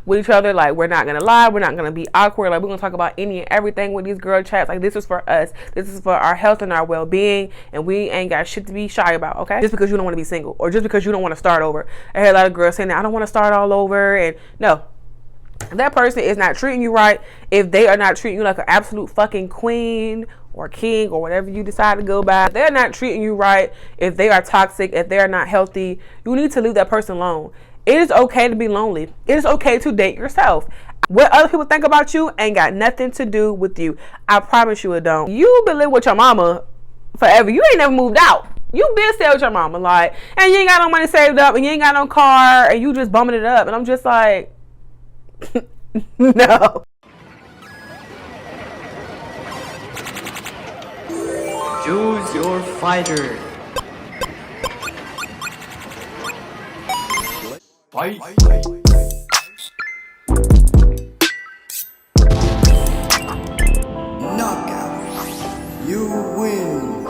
with each other. Like, we're not gonna lie, we're not gonna be awkward. Like, we're gonna talk about any and everything with these girl chats. Like, this is for us, this is for our health and our well-being, and we ain't got shit to be shy about, okay? Just because you don't want to be single, or just because you don't want to start over. I hear a lot of girls saying that I don't want to start all over. And no, if that person is not treating you right, if they are not treating you like an absolute fucking queen or king or whatever you decide to go by, if they're not treating you right, if they are toxic, if they're not healthy, you need to leave that person alone. It is okay to be lonely. It is okay to date yourself. What other people think about you ain't got nothing to do with you. I promise you it don't. You been living with your mama forever. You ain't never moved out. You been staying with your mama, like, and you ain't got no money saved up, and you ain't got no car, and you just bumming it up. And I'm just like, no. Choose your fighter. Fight. Knockout. You win.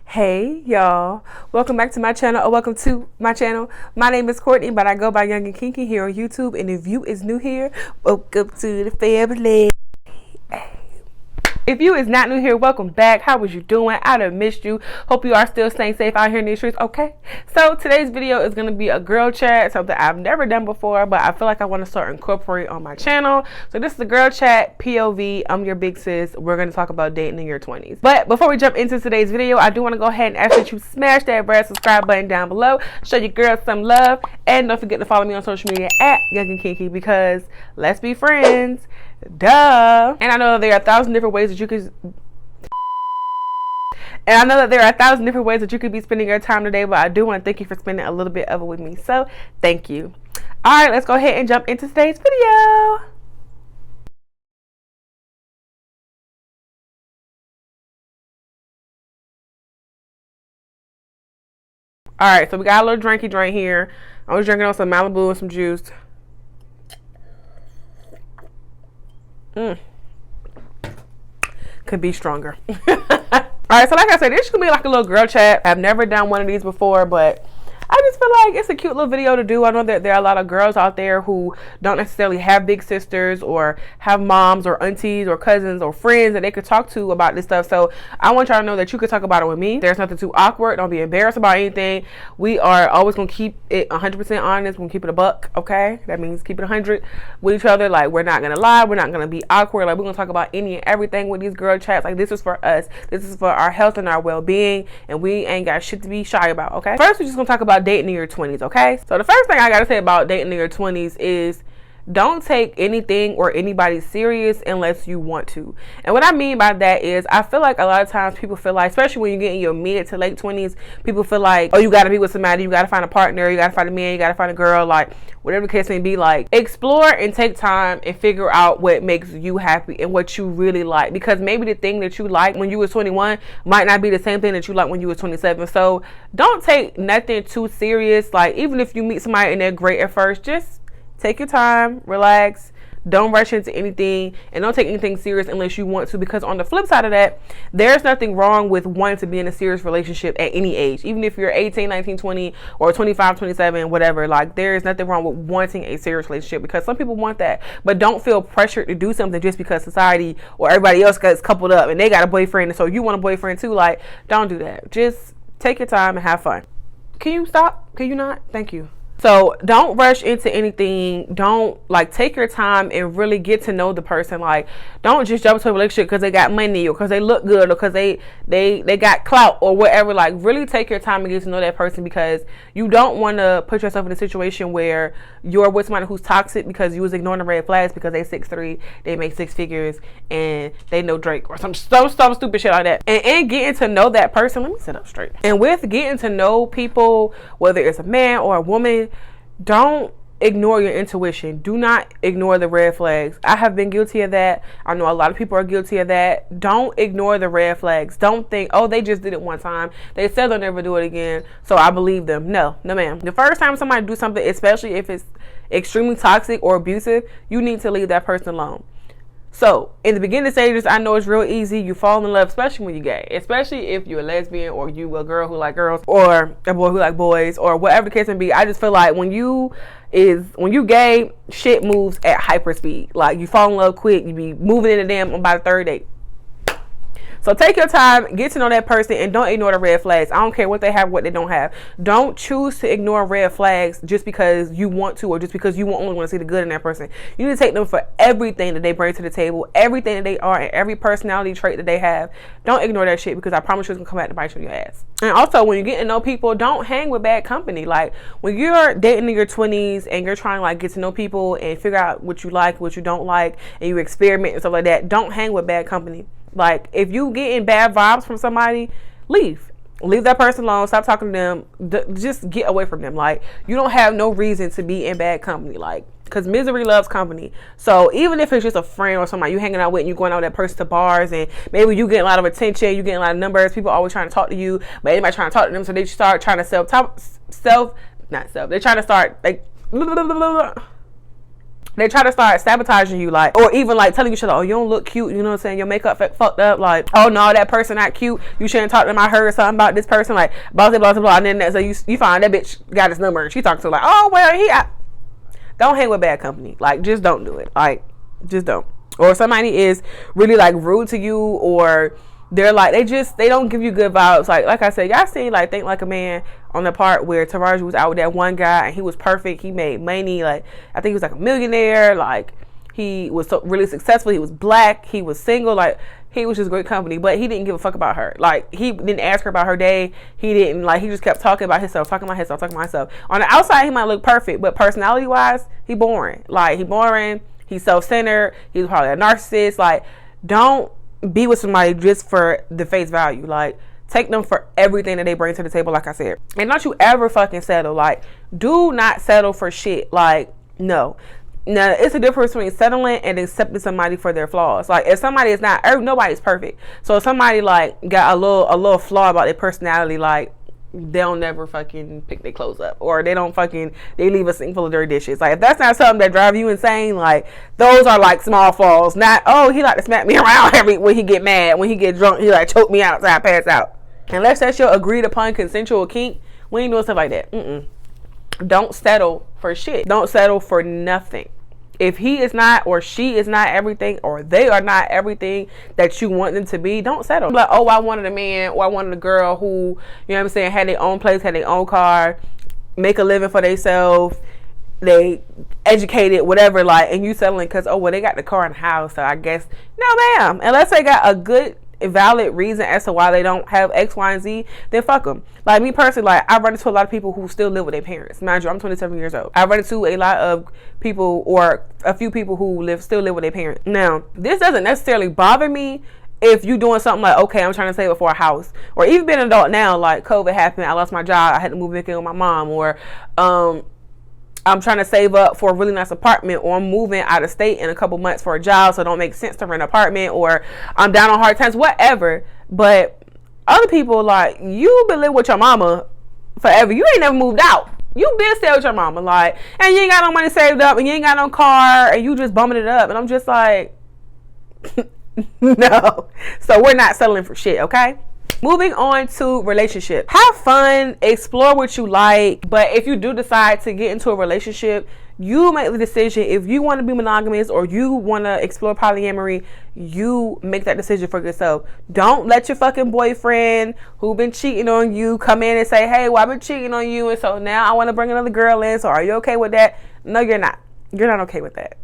Hey y'all, welcome back to my channel, or welcome to my channel. My name is Courtney, but I go by Young and Kinky here on YouTube. And if you is new here, welcome to the family. If you is not new here, welcome back. How was you doing? I done missed you. Hope you are still staying safe out here in these streets, okay? So today's video is going to be a girl chat, something I've never done before, but I feel like I want to start incorporating on my channel. So this is a girl chat, POV. I'm your big sis. We're going to talk about dating in your 20s. But before we jump into today's video, I do want to go ahead and ask that you smash that red subscribe button down below. Show your girls some love. And don't forget to follow me on social media at YoungandKinky, because let's be friends. Duh. And I know that there are 1,000 different ways that you could be spending your time today, but I do want to thank you for spending a little bit of it with me. So thank you. All right, let's go ahead and jump into today's video. All right, so we got a little drinky drink here. I was drinking on some Malibu and some juice. Could be stronger. Alright, so like I said, this should be like a little girl chat. I've never done one of these before, but I just feel like it's a cute little video to do. I know that there are a lot of girls out there who don't necessarily have big sisters, or have moms or aunties or cousins or friends that they could talk to about this stuff. So I want y'all to know that you could talk about it with me. There's nothing too awkward. Don't be embarrassed about anything. We are always going to keep it 100% honest. We're going to keep it a buck, okay? That means keep it 100 with each other. Like, we're not going to lie. We're not going to be awkward. Like, we're going to talk about any and everything with these girl chats. Like, this is for us. This is for our health and our well-being, and we ain't got shit to be shy about, okay? First, we're just going to talk about dating in your 20s, okay? So the first thing I gotta say about dating in your 20s is don't take anything or anybody serious unless you want to. And what I mean by that is, I feel like a lot of times people feel like, especially when you get in your mid to late 20s, people feel like, oh, you gotta be with somebody, you gotta find a partner, you gotta find a man, you gotta find a girl, like whatever the case may be. Like, explore and take time and figure out what makes you happy and what you really like, because maybe the thing that you like when you was 21 might not be the same thing that you like when you was 27. So don't take nothing too serious. Like, even if you meet somebody and they're great at first, just take your time, relax, don't rush into anything, and don't take anything serious unless you want to. Because on the flip side of that, there's nothing wrong with wanting to be in a serious relationship at any age. Even if you're 18, 19, 20, or 25, 27, whatever. Like, there is nothing wrong with wanting a serious relationship, because some people want that. But don't feel pressured to do something just because society or everybody else gets coupled up and they got a boyfriend, and so you want a boyfriend too. Like, don't do that. Just take your time and have fun. Can you stop? Can you not? Thank you. So don't rush into anything. Don't, like, take your time and really get to know the person. Like, don't just jump into a relationship because they got money, or because they look good, or because they got clout or whatever. Like, really take your time and get to know that person, because you don't want to put yourself in a situation where you're with somebody who's toxic because you was ignoring the red flags because they 6'3", they make 6 figures, and they know Drake or some stupid shit like that. And getting to know that person, let me sit up straight. And with getting to know people, whether it's a man or a woman, don't ignore your intuition. Do not ignore the red flags. I have been guilty of that. I know a lot of people are guilty of that. Don't ignore the red flags. Don't think, oh, they just did it one time, they said they'll never do it again, so I believe them. No ma'am. The first time somebody do something, especially if it's extremely toxic or abusive, you need to leave that person alone. So, in the beginning stages, I know it's real easy. You fall in love, especially when you're gay. Especially if you're a lesbian or you a girl who like girls or a boy who like boys or whatever the case may be. I just feel like when you gay, shit moves at hyper speed. Like, you fall in love quick. You be moving in the damn by the third date. So take your time, get to know that person, and don't ignore the red flags. I don't care what they have, what they don't have. Don't choose to ignore red flags just because you want to or just because you only want to see the good in that person. You need to take them for everything that they bring to the table, everything that they are, and every personality trait that they have. Don't ignore that shit because I promise you it's going to come back to bite you in your ass. And also, when you get to know people, don't hang with bad company. Like, when you're dating in your 20s and you're trying to, like, get to know people and figure out what you like, what you don't like, and you experiment and stuff like that, don't hang with bad company. Like, if you getting bad vibes from somebody, leave that person alone. Stop talking to them. Just get away from them. Like, you don't have no reason to be in bad company. Like, because misery loves company. So even if it's just a friend or somebody you hanging out with and you going out with that person to bars and maybe you getting a lot of attention, you getting a lot of numbers, people always trying to talk to you, but anybody trying to talk to them, so they start trying to they're trying to start like they try to start sabotaging you, like, or even like telling you shit like, oh, you don't look cute, you know what I'm saying, your makeup fucked up, like, oh no, that person not cute, you shouldn't talk to them, I heard something about this person, like, blah blah blah blah, and then so you find that bitch got his number and she talks to her like, oh well, don't hang with bad company. Like, just don't do it. Like, just don't. Or if somebody is really like rude to you, or they're like, they don't give you good vibes. Like I said, y'all seen like Think Like a Man on the part where Taraji was out with that one guy and he was perfect. He made money. Like, I think he was like a millionaire. Like, he was so really successful. He was black. He was single. Like, he was just great company, but he didn't give a fuck about her. Like, he didn't ask her about her day. He didn't, like, he just kept talking about himself. On the outside, he might look perfect, but personality-wise, he boring. Like, he boring. He's self-centered. He's probably a narcissist. Like, don't be with somebody just for the face value. Like, take them for everything that they bring to the table, like I said. And don't you ever fucking settle. Like, do not settle for shit. Like, no. Now, it's a difference between settling and accepting somebody for their flaws. Like, if somebody is not, nobody's perfect. So if somebody like got a little flaw about their personality, like, they'll never fucking pick their clothes up, or they leave a sink full of dirty dishes. Like, if that's not something that drives you insane, like, those are like small flaws. Not, oh, he like to smack me around when he get mad, when he get drunk, he like choke me out so I pass out. Unless that's your agreed upon consensual kink, we ain't doing stuff like that. Don't settle for shit. Don't settle for nothing. If he is not, or she is not everything, or they are not everything that you want them to be, don't settle. Like, oh, I wanted a man, or I wanted a girl who, you know what I'm saying, had their own place, had their own car, make a living for themselves, they educated, whatever, like, and you settling because, oh, well, they got the car and the house, so I guess, no, ma'am. Unless they got a good, valid reason as to why they don't have X, Y, and Z, then fuck them. Like, me personally, like, I run into a lot of people who still live with their parents. Mind you, I'm 27 years old. I run into a lot of people, or a few people who still live with their parents. Now, this doesn't necessarily bother me if you doing something like, okay, I'm trying to save it for a house, or even being an adult now, like, COVID happened, I lost my job, I had to move back in with my mom, or I'm trying to save up for a really nice apartment, or I'm moving out of state in a couple months for a job, so it don't make sense to rent an apartment, or I'm down on hard times, whatever. But other people, like, you been living with your mama forever. You ain't never moved out. You been staying with your mama, like, and you ain't got no money saved up, and you ain't got no car, and you just bumming it up. And I'm just like, no. So we're not settling for shit, okay? Moving on to relationship. Have fun, explore what you like, but if you do decide to get into a relationship, you make the decision. If you want to be monogamous or you want to explore polyamory, you make that decision for yourself. Don't let your fucking boyfriend who been cheating on you come in and say, hey, well, I've been cheating on you, and so now I want to bring another girl in, so are you okay with that? No, you're not. You're not okay with that.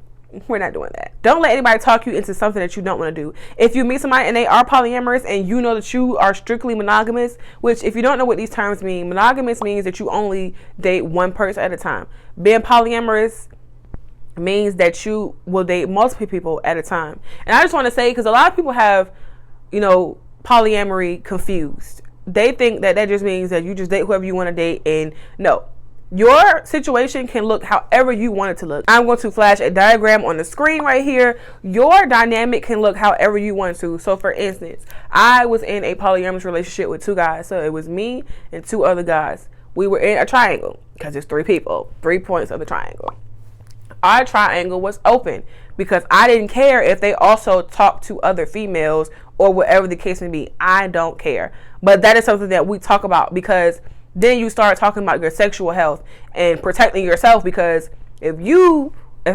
We're not doing that. Don't let anybody talk you into something that you don't want to do. If you meet somebody and they are polyamorous and you know that you are strictly monogamous, which if you don't know what these terms mean, monogamous means that you only date one person at a time. Being polyamorous means that you will date multiple people at a time. And I just want to say, because a lot of people have, polyamory confused. They think that just means that you just date whoever you want to date, and no. Your situation can look however you want it to look. I'm going to flash a diagram on the screen right here. Your dynamic can look however you want to. So for instance, I was in a polyamorous relationship with two guys. So it was me and two other guys. We were in a triangle because there's three people, 3 points of the triangle. Our triangle was open, because I didn't care if they also talked to other females or whatever the case may be. I don't care. But that is something that we talk about, because then you start talking about your sexual health and protecting yourself. Because if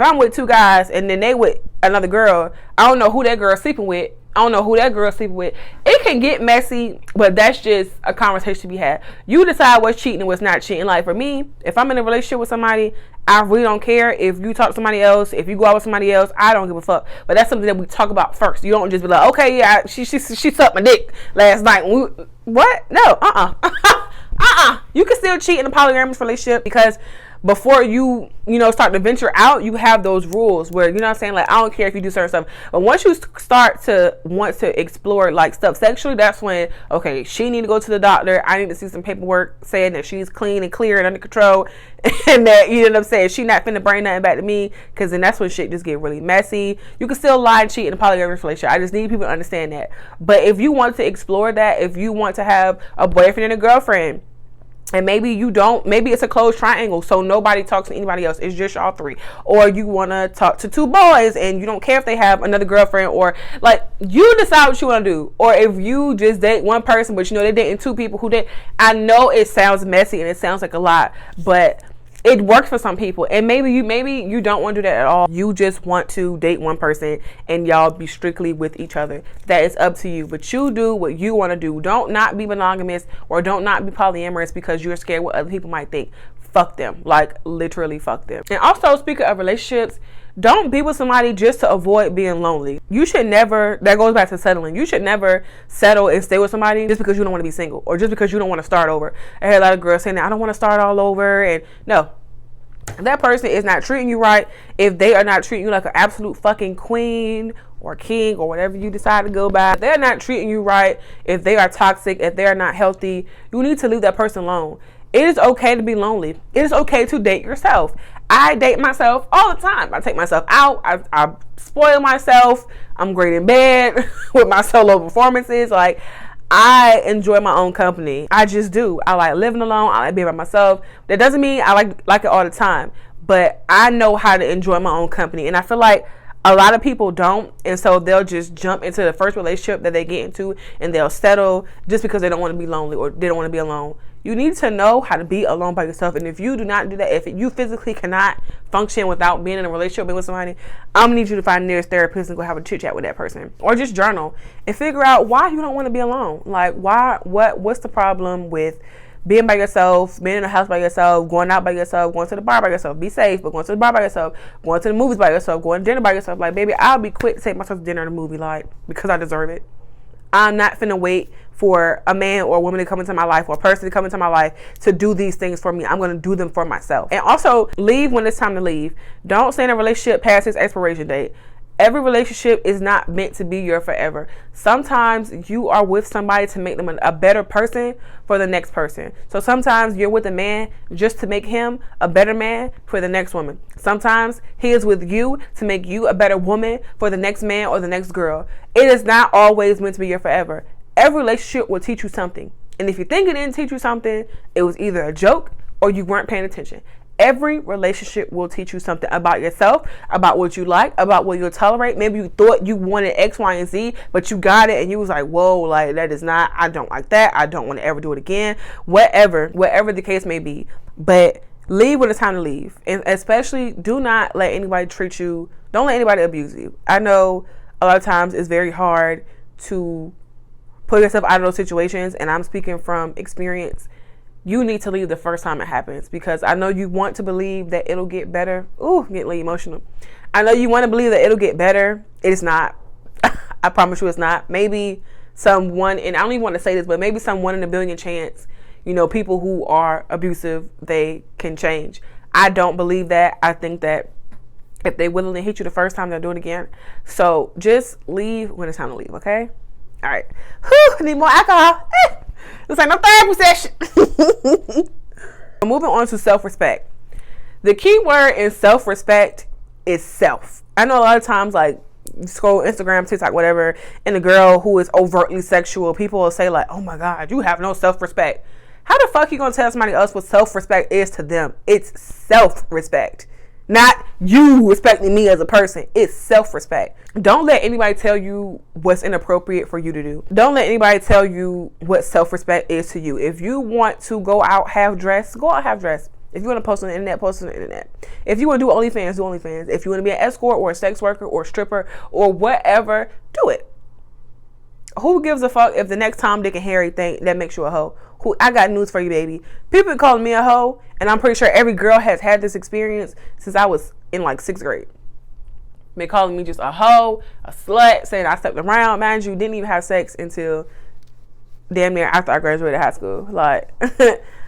I'm with two guys and then they with another girl, I don't know who that girl's sleeping with. I don't know who that girl's sleeping with. It can get messy, but that's just a conversation to be had. You decide what's cheating and what's not cheating. Like for me, if I'm in a relationship with somebody, I really don't care if you talk to somebody else, if you go out with somebody else. I don't give a fuck. But that's something that we talk about first. You don't just be like, okay, yeah, she sucked my dick last night. What? No, You can still cheat in a polyamorous relationship, because before you start to venture out, you have those rules where, you know what I'm saying, like, I don't care if you do certain stuff. But once you start to want to explore like stuff sexually, that's when, okay, she need to go to the doctor. I need to see some paperwork saying that she's clean and clear and under control, and that, you know what I'm saying, she not finna bring nothing back to me, because then that's when shit just get really messy. You can still lie and cheat in a polyamorous relationship. I just need people to understand that. But if you want to explore that, if you want to have a boyfriend and a girlfriend, and maybe you don't, maybe it's a closed triangle, so nobody talks to anybody else, it's just y'all three. Or you want to talk to two boys and you don't care if they have another girlfriend, or like, you decide what you want to do. Or if you just date one person, but they're dating two people who date. I know it sounds messy and it sounds like a lot, but it works for some people. And maybe you don't want to do that at all. You just want to date one person and y'all be strictly with each other. That is up to you. But you do what you want to do. Don't not be monogamous, or don't not be polyamorous because you're scared what other people might think. Fuck them. Like, literally fuck them. And also, speaking of relationships, don't be with somebody just to avoid being lonely. You should never, that goes back to settling. You should never settle and stay with somebody just because you don't want to be single, or just because you don't want to start over. I heard a lot of girls saying that, I don't want to start all over. And no, if that person is not treating you right, if they are not treating you like an absolute fucking queen or king or whatever you decide to go by, if they're not treating you right, if they are toxic, if they're not healthy, you need to leave that person alone. It is okay to be lonely. It is okay to date yourself. I date myself all the time. I take myself out. I spoil myself. I'm great in bed with my solo performances. Like, I enjoy my own company. I just do. I like living alone. I like being by myself. That doesn't mean I like it all the time, but I know how to enjoy my own company. And I feel like a lot of people don't, and so they'll just jump into the first relationship that they get into and they'll settle just because they don't want to be lonely or they don't want to be alone. You need to know how to be alone by yourself. And if you do not do that, if you physically cannot function without being in a relationship with somebody, I'm gonna need you to find the nearest therapist and go have a chit chat with that person, or just journal and figure out why you don't want to be alone. Like, what's the problem with being by yourself, being in a house by yourself, going out by yourself, going to the bar by yourself? Be safe, but going to the bar by yourself, going to the movies by yourself, going to dinner by yourself. Like, baby, I'll be quick to take myself to dinner and a movie, like, because I deserve it. I'm not finna wait for a man or a woman to come into my life, or a person to come into my life to do these things for me. I'm going to do them for myself. And also, leave when it's time to leave. Don't stay in a relationship past its expiration date. Every relationship is not meant to be your forever. Sometimes you are with somebody to make them a better person for the next person. So sometimes you're with a man just to make him a better man for the next woman. Sometimes he is with you to make you a better woman for the next man or the next girl. It is not always meant to be your forever. Every relationship will teach you something. And if you think it didn't teach you something, it was either a joke or you weren't paying attention. Every relationship will teach you something about yourself, about what you like, about what you'll tolerate. Maybe you thought you wanted X, Y, and Z, but you got it and you was like, whoa, like, that is not, I don't like that. I don't want to ever do it again. Whatever the case may be. But leave when it's time to leave. And especially, do not let anybody treat you, don't let anybody abuse you. I know a lot of times it's very hard to put yourself out of those situations, and I'm speaking from experience. You need to leave the first time it happens, because I know you want to believe that it'll get better. Ooh, getting really emotional. I know you want to believe that it'll get better. It is not. I promise you it's not. Maybe someone, and I don't even want to say this, but maybe someone in a billion chance, people who are abusive, they can change. I don't believe that. I think that if they willingly hit you the first time, they'll do it again. So just leave when it's time to leave, okay? All right. Whew, need more alcohol. This ain't no therapy session. Moving on to self-respect. The key word in self-respect is self. I know a lot of times, like, you scroll Instagram, TikTok, whatever, and a girl who is overtly sexual, people will say like, oh my God, you have no self-respect. How the fuck you gonna tell somebody else what self-respect is to them? It's self-respect. Not you respecting me as a person. It's self-respect. Don't let anybody tell you what's inappropriate for you to do. Don't let anybody tell you what self-respect is to you. If you want to go out half dressed, go out half dressed. If you want to post on the internet, post on the internet. If you want to do OnlyFans, do OnlyFans. If you want to be an escort or a sex worker or a stripper or whatever, do it. Who gives a fuck if the next Tom, Dick, and Harry thing that makes you a hoe? I got news for you, baby. People been calling me a hoe, and I'm pretty sure every girl has had this experience since I was in like 6th grade. Been calling me just a hoe, a slut, saying I slept around. Mind you, didn't even have sex until damn near after I graduated high school. Like,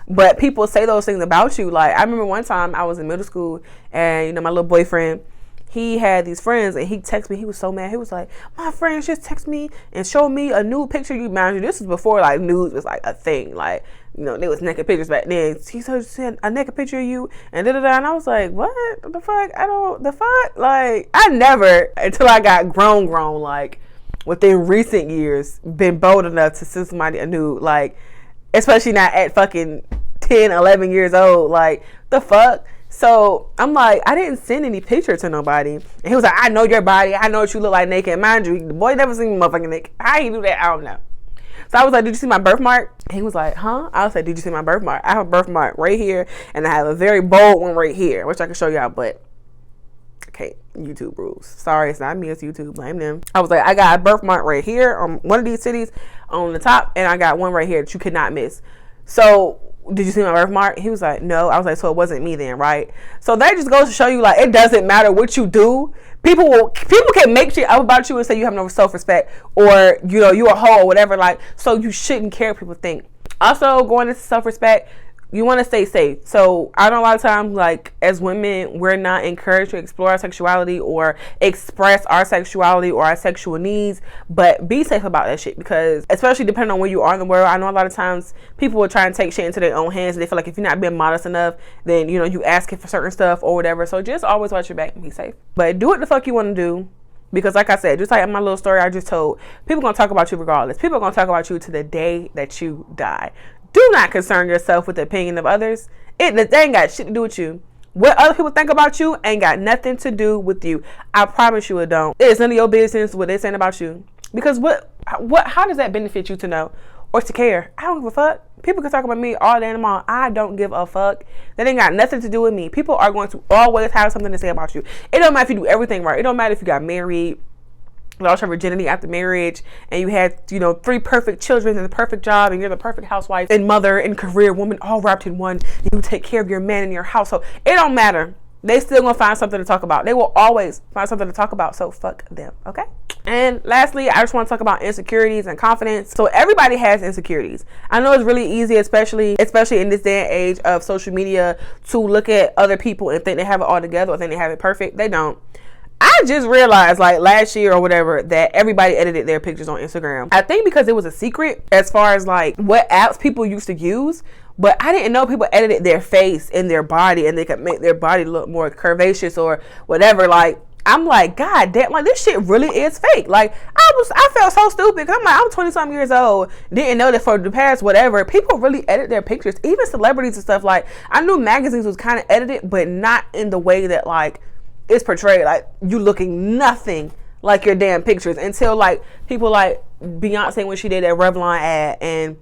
but people say those things about you. Like, I remember one time I was in middle school, and my little boyfriend, he had these friends, and he texted me. He was so mad. He was like, my friends just text me and show me a nude picture. You, mind you, this was before like nudes was like a thing. Like, there was naked pictures back then. He said a naked picture of you and da-da-da. And I was like, what the fuck? Like, I never, until I got grown, like within recent years, been bold enough to send somebody a nude. Like, especially not at fucking 10, 11 years old. Like, the fuck? So I'm like, I didn't send any picture to nobody. And he was like, I know your body. I know what you look like naked. And mind you, the boy never seen me motherfucking naked. How he do that? I don't know. So I was like, did you see my birthmark? And he was like, huh? I was like, did you see my birthmark? I have a birthmark right here. And I have a very bold one right here, which I can show y'all, but okay, YouTube rules. Sorry, it's not me, it's YouTube. Blame them. I was like, I got a birthmark right here on one of these cities on the top. And I got one right here that you could not miss. So did you see my birthmark? He was like, no. I was like, so it wasn't me then, right? So that just goes to show you, like, it doesn't matter what you do. People can make shit up about you and say you have no self-respect, or you're a hoe or whatever. Like, so you shouldn't care what people think. Also, going into self-respect, you want to stay safe. So I know a lot of times, like, as women, we're not encouraged to explore our sexuality or express our sexuality or our sexual needs, but be safe about that shit, because especially depending on where you are in the world, I know a lot of times people will try and take shit into their own hands, and they feel like if you're not being modest enough, then you asking for certain stuff or whatever. So just always watch your back and be safe, but do what the fuck you want to do. Because like I said, just like my little story I just told, people gonna talk about you regardless. People are gonna talk about you to the day that you die. Do not concern yourself with the opinion of others. They ain't got shit to do with you. What other people think about you ain't got nothing to do with you. I promise you it don't. It's none of your business what they're saying about you. Because how does that benefit you to know or to care? I don't give a fuck. People can talk about me all day and tomorrow. I don't give a fuck. That ain't got nothing to do with me. People are going to always have something to say about you. It don't matter if you do everything right. It don't matter if you got married, lost your virginity after marriage, and you had 3 perfect children and the perfect job, and you're the perfect housewife and mother and career woman all wrapped in one. You take care of your man and your household. It don't matter. They still gonna find something to talk about. They will always find something to talk about. So fuck them, okay? And lastly, I just want to talk about insecurities and confidence. So everybody has insecurities. I know it's really easy, especially in this day and age of social media, to look at other people and think they have it all together or think they have it perfect. They don't. I just realized, like, last year or whatever, that everybody edited their pictures on Instagram. I think because it was a secret as far as like what apps people used to use, but I didn't know people edited their face and their body, and they could make their body look more curvaceous or whatever. Like, I'm like, God damn, like, this shit really is fake. Like, I felt so stupid, because I'm like, I'm 20-something years old, didn't know that for the past whatever, people really edit their pictures, even celebrities and stuff. Like, I knew magazines was kind of edited, but not in the way that, like, it's portrayed, like, you looking nothing like your damn pictures, until, like, people like Beyonce when she did that Revlon ad, and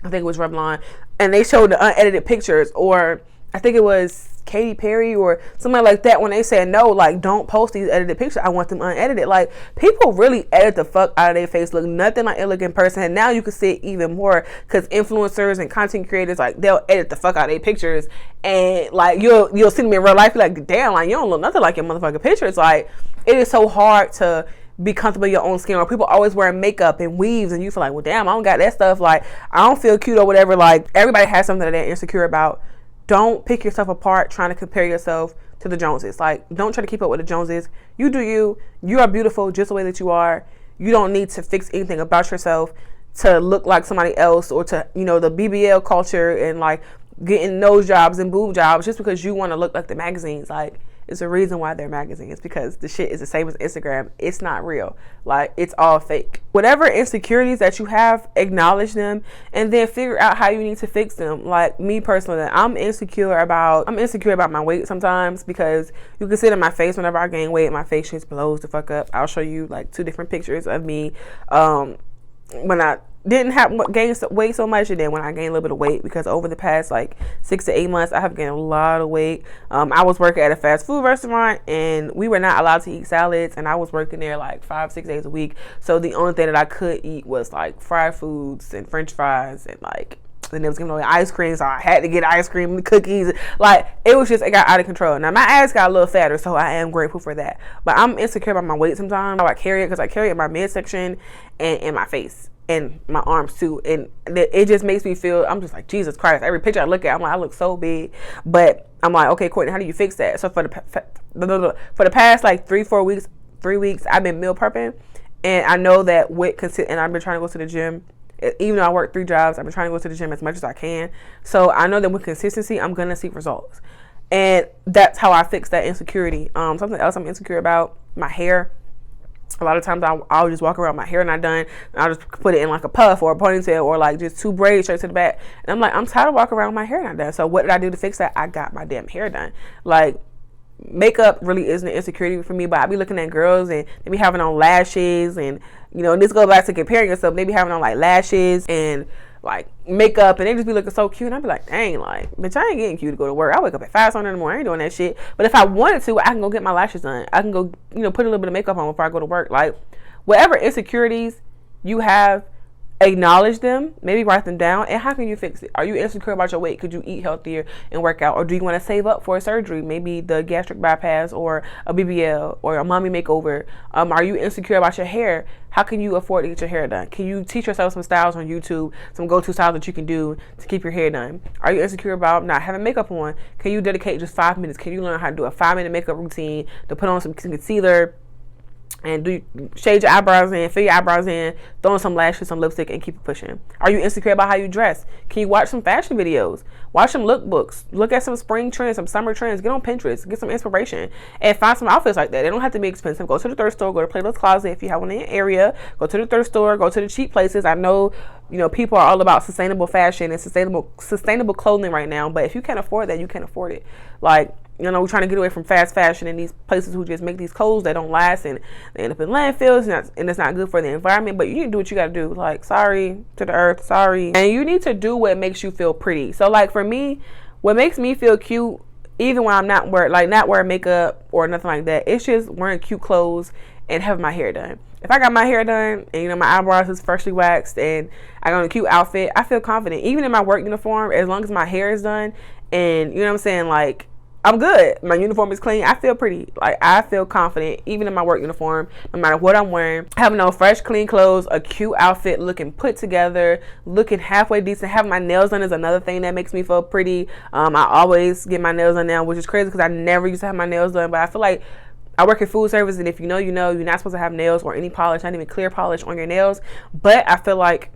I think it was Revlon, and they showed the unedited pictures, or I think it was Katy Perry or somebody like that, when they said, no, like, don't post these edited pictures, I want them unedited. Like, people really edit the fuck out of their face, look nothing like it look in person. And now you can see it even more, because influencers and content creators, like, they'll edit the fuck out of their pictures, and like, you'll see them in real life, you're like, damn, like, you don't look nothing like your motherfucking pictures. Like, it is so hard to be comfortable in your own skin, or people always wearing makeup and weaves, and you feel like, well, damn, I don't got that stuff, like, I don't feel cute or whatever. Like, everybody has something that they're insecure about. Don't pick yourself apart trying to compare yourself to the Joneses. Like, don't try to keep up with the Joneses. You do you. You are beautiful just the way that you are. You don't need to fix anything about yourself to look like somebody else, or to, the BBL culture and, like, getting nose jobs and boob jobs just because you want to look like the magazines. Like, It's a reason why they're magazines, because the shit is the same as Instagram. It's not real. Like, it's all fake. Whatever insecurities that you have, acknowledge them and then figure out how you need to fix them. Like me personally, I'm insecure about my weight sometimes, because you can see it in my face whenever I gain weight. My face just blows the fuck up. I'll show you like 2 different pictures of me when I didn't have gained weight so much, and then when I gained a little bit of weight, because over the past like 6 to 8 months I have gained a lot of weight. I was working at a fast food restaurant and we were not allowed to eat salads, and I was working there like 5-6 days a week, so the only thing that I could eat was like fried foods and french fries, and like then they was giving away ice cream, so I had to get ice cream and cookies. Like, it got out of control. Now my ass got a little fatter, so I am grateful for that, but I'm insecure about my weight sometimes. How I carry it, because I carry it in my midsection and in my face and my arms too, and it just makes me feel, I'm just like, Jesus Christ. Every picture I look at, I'm like, I look so big. But I'm like, okay, Courtney, how do you fix that? So for the past like 3 weeks I've been meal prepping, and I know that and I've been trying to go to the gym. Even though I work 3 jobs, I've been trying to go to the gym as much as I can. So I know that with consistency, I'm gonna see results, and that's how I fix that insecurity. Something else I'm insecure about, my hair. A lot of times I'll just walk around, my hair not done, and I'll just put it in like a puff or a ponytail, or like just 2 braids straight to the back. And I'm like, I'm tired of walking around with my hair not done. So what did I do to fix that? I got my damn hair done. Like, makeup really isn't an insecurity for me, but I be looking at girls and they be having on lashes, and you know, this goes back to comparing yourself. They be having on like lashes and like makeup, and they just be looking so cute, and I be like, dang, like, bitch, I ain't getting cute to go to work. I wake up at 5 in the morning. I ain't doing that shit. But if I wanted to, I can go get my lashes done. I can go, you know, put a little bit of makeup on before I go to work. Like, whatever insecurities you have, acknowledge them, maybe write them down, and how can you fix it? Are you insecure about your weight? Could you eat healthier and work out? Or do you want to save up for a surgery, maybe the gastric bypass or a BBL or a mommy makeover? Are you insecure about your hair? How can you afford to get your hair done? Can you teach yourself some styles on YouTube, some go-to styles that you can do to keep your hair done? Are you insecure about not having makeup on? Can you dedicate just 5 minutes? Can you learn how to do a 5-minute makeup routine, to put on some concealer and shade your eyebrows in, fill your eyebrows in, throw on some lashes, some lipstick, and keep it pushing? Are you insecure about how you dress? Can you watch some fashion videos? Watch some lookbooks. Look at some spring trends, some summer trends. Get on Pinterest. Get some inspiration and find some outfits like that. They don't have to be expensive. Go to the thrift store. Go to Plato's Closet if you have one in your area. Go to the thrift store. Go to the cheap places. I know, you know, people are all about sustainable fashion and sustainable clothing right now, but if you can't afford that, you can't afford it. Like, you know, we're trying to get away from fast fashion and these places who just make these clothes that don't last, and they end up in landfills, and it's not good for the environment. But you need to do what you got to do. Like, sorry to the earth, sorry. And you need to do what makes you feel pretty. So, like, for me, what makes me feel cute, even when I'm not wearing makeup or nothing like that, it's just wearing cute clothes and having my hair done. If I got my hair done and, you know, my eyebrows is freshly waxed and I got a cute outfit, I feel confident. Even in my work uniform, as long as my hair is done and, you know what I'm saying, like, I'm good. My uniform is clean. I feel pretty. Like, I feel confident even in my work uniform, no matter what I'm wearing. Having on fresh, clean clothes, a cute outfit, looking put together, looking halfway decent. Having my nails done is another thing that makes me feel pretty. I always get my nails done now, which is crazy because I never used to have my nails done. But I feel like I work in food service, and if you know, you know, you're not supposed to have nails or any polish, not even clear polish on your nails. But I feel like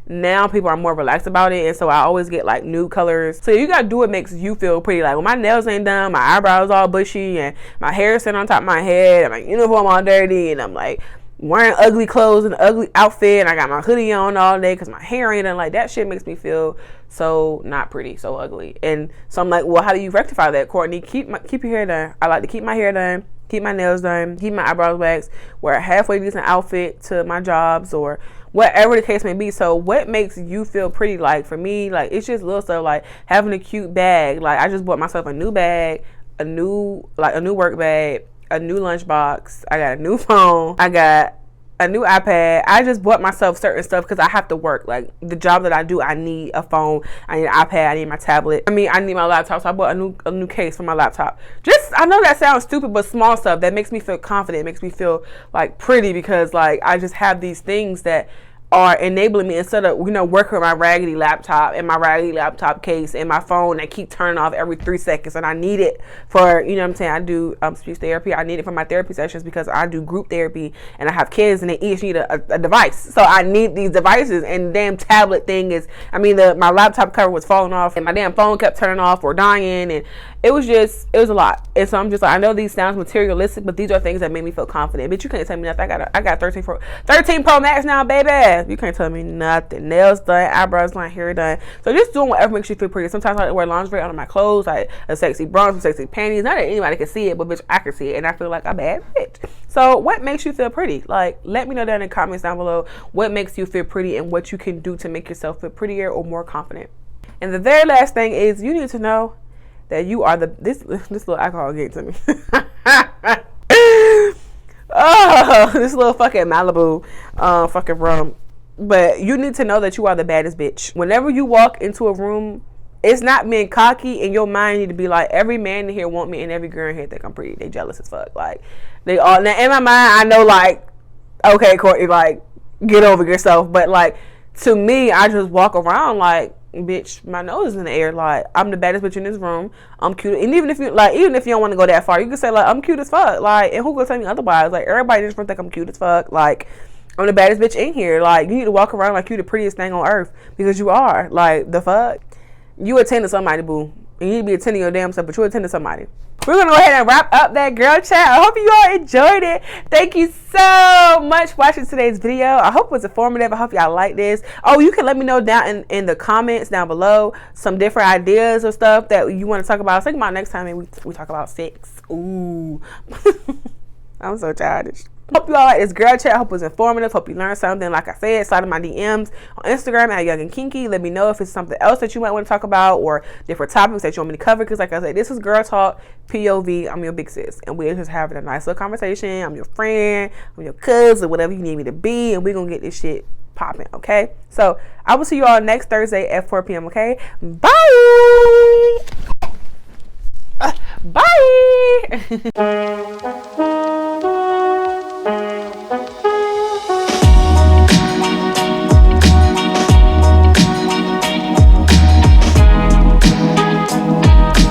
now people are more relaxed about it, and so I always get like nude colors. So you gotta do what makes you feel pretty. Like, when my nails ain't done, my eyebrows all bushy, and my hair sitting on top of my head, and my uniform all dirty, and I'm like wearing ugly clothes and an ugly outfit, and I got my hoodie on all day because my hair ain't done, like, that shit makes me feel so not pretty, so ugly. And so I'm like, well, how do you rectify that, Courtney? Keep your hair done. I like to keep my hair done, keep my nails done, keep my eyebrows waxed, wear a halfway decent outfit to my jobs or whatever the case may be. So what makes you feel pretty? Like, for me, like, it's just little stuff, like having a cute bag. Like, I just bought myself a new bag, a new work bag, a new lunchbox. I got a new phone. I got a new iPad. I just bought myself certain stuff because I have to work. Like, the job that I do, I need a phone, I need an iPad, I need my tablet. I need my laptop. So I bought a new case for my laptop. Just, I know that sounds stupid, but small stuff that makes me feel confident, makes me feel like pretty, because like I just have these things that are enabling me, instead of, working with my raggedy laptop and my raggedy laptop case and my phone that keep turning off every 3 seconds. And I need it for, I do speech therapy. I need it for my therapy sessions because I do group therapy and I have kids and they each need a device. So I need these devices, and the damn tablet thing is, my laptop cover was falling off and my damn phone kept turning off or dying, and it was a lot. And so I'm just like, I know these sounds materialistic, but these are things that made me feel confident. But you can't tell me nothing. I got 13 Pro Max now, baby. You can't tell me nothing. Nails done, eyebrows done, hair done. So just doing whatever makes you feel pretty. Sometimes I like to wear lingerie under my clothes, like a sexy bra, some sexy panties. Not that anybody can see it, but bitch, I can see it, and I feel like a bad bitch. So what makes you feel pretty? Like, let me know down in the comments down below what makes you feel pretty and what you can do to make yourself feel prettier or more confident. And the very last thing is, you need to know that you are this little alcohol getting to me. Oh, this little fucking Malibu fucking rum. But you need to know that you are the baddest bitch. Whenever you walk into a room, it's not being cocky, and your mind need to be like, every man in here want me and every girl in here think I'm pretty. They jealous as fuck. Like, they all, now in my mind, I know, like, okay, Courtney, like, get over yourself. But like, to me, I just walk around like, bitch, my nose is in the air. Like, I'm the baddest bitch in this room. I'm cute. And even if you don't want to go that far, you can say like, I'm cute as fuck. Like, and who gonna tell me otherwise? Like, everybody in this room think I'm cute as fuck. Like, I'm the baddest bitch in here. Like, you need to walk around like you the prettiest thing on earth, because you are. Like, the fuck? You attend to somebody, boo. And you need to be attending your damn self, but you attend to somebody. We're going to go ahead and wrap up that girl chat. I hope you all enjoyed it. Thank you so much for watching today's video. I hope it was informative. I hope y'all like this. Oh, you can let me know down in the comments down below some different ideas or stuff that you want to talk about. I was thinking about next time we talk about sex. Ooh. I'm so childish. Hope you all like this girl chat. Hope it was informative. Hope you learned something. Like I said, slide in my DMs on Instagram at YoungandKinky. Let me know if it's something else that you might want to talk about or different topics that you want me to cover. Because like I said, this is Girl Talk POV. I'm your big sis, and we're just having a nice little conversation. I'm your friend. I'm your cousin, whatever you need me to be, and we're gonna get this shit popping. Okay. So I will see you all next Thursday at 4 p.m. Okay. Bye. Bye.